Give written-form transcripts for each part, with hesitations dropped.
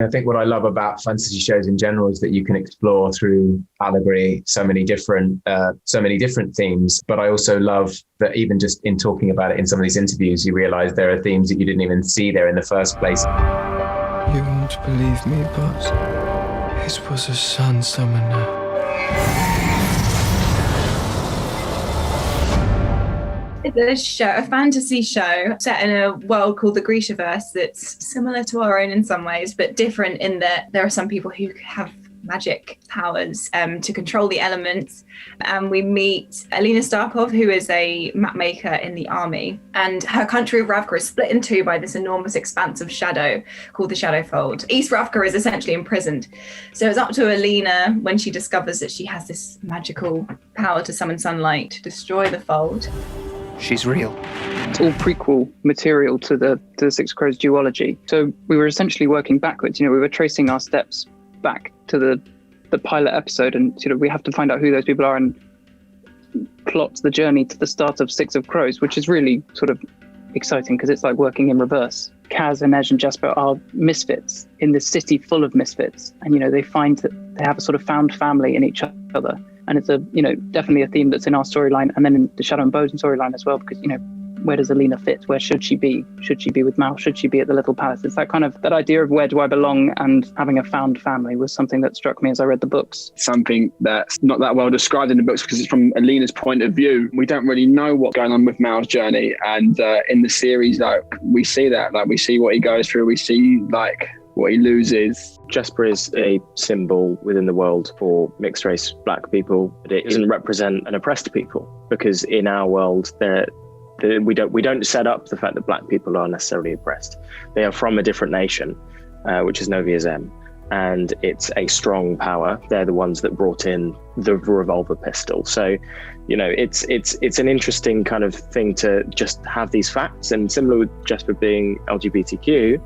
I think what I love about fantasy shows in general is that you can explore through allegory so many different themes. But I also love that even just in talking about it in some of these interviews, you realize there are themes that you didn't even see there in the first place. You won't believe me, but it was a sun summoner. It's a fantasy show set in a world called the Grishaverse that's similar to our own in some ways, but different in that there are some people who have magic powers to control the elements. And we meet Alina Starkov, who is a map maker in the army, and her country of Ravka is split in two by this enormous expanse of shadow called the Shadowfold. East Ravka is essentially imprisoned. So it's up to Alina, when she discovers that she has this magical power to summon sunlight, to destroy the fold. She's real. It's all prequel material to the Six Crows duology. So we were essentially working backwards. We were tracing our steps back to the pilot episode, and we have to find out who those people are and plot the journey to the start of Six of Crows, which is really sort of exciting because it's like working in reverse. Kaz, Inej and Jesper are misfits in this city full of misfits, and they find that they have a sort of found family in each other. And it's definitely a theme that's in our storyline, and then in the Shadow and Bones storyline as well, because where does Alina fit? Where should she be? Should she be with Mal? Should she be at the Little Palace? It's that idea of where do I belong, and having a found family was something that struck me as I read the books. Something that's not that well described in the books because it's from Alina's point of view. We don't really know what's going on with Mal's journey, and in the series, we see that. We see what he goes through. We see what he loses. Jesper is a symbol within the world for mixed race black people, but it doesn't represent an oppressed people, because in our world we don't set up the fact that black people are necessarily oppressed. They are from a different nation, which is Novia Zem, and it's a strong power. They're the ones that brought in the revolver pistol. So, it's an interesting kind of thing to just have these facts. And similar with Jesper being LGBTQ,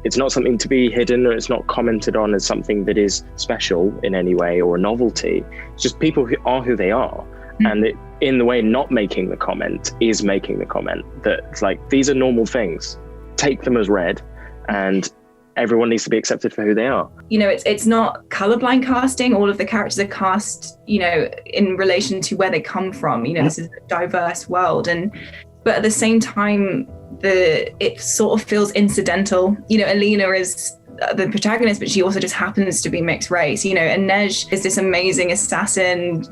it's not something to be hidden, or it's not commented on as something that is special in any way or a novelty. It's just people who are who they are. Mm-hmm. And in the way, not making the comment is making the comment that it's these are normal things. Take them as read, and everyone needs to be accepted for who they are. It's not colorblind casting. All of the characters are cast, in relation to where they come from. This is a diverse world, but at the same time, it sort of feels incidental. Alina is the protagonist, but she also just happens to be mixed race. Inej is this amazing assassin,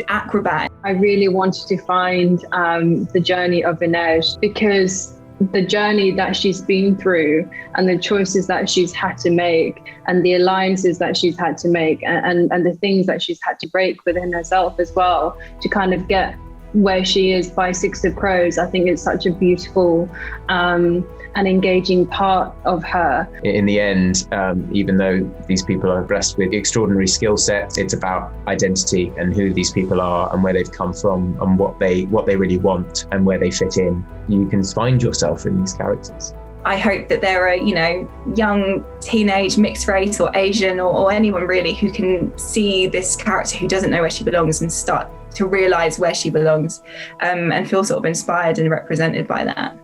acrobat. I really wanted to find the journey of Inej, because the journey that she's been through and the choices that she's had to make and the alliances that she's had to make and the things that she's had to break within herself as well to kind of get where she is by Six of Crows. I think it's such a beautiful and engaging part of her. In the end, even though these people are blessed with extraordinary skill sets, it's about identity and who these people are and where they've come from and what they really want and where they fit in. You can find yourself in these characters. I hope that there are, young teenage mixed race or Asian or anyone really who can see this character who doesn't know where she belongs and start to realise where she belongs, and feel sort of inspired and represented by that.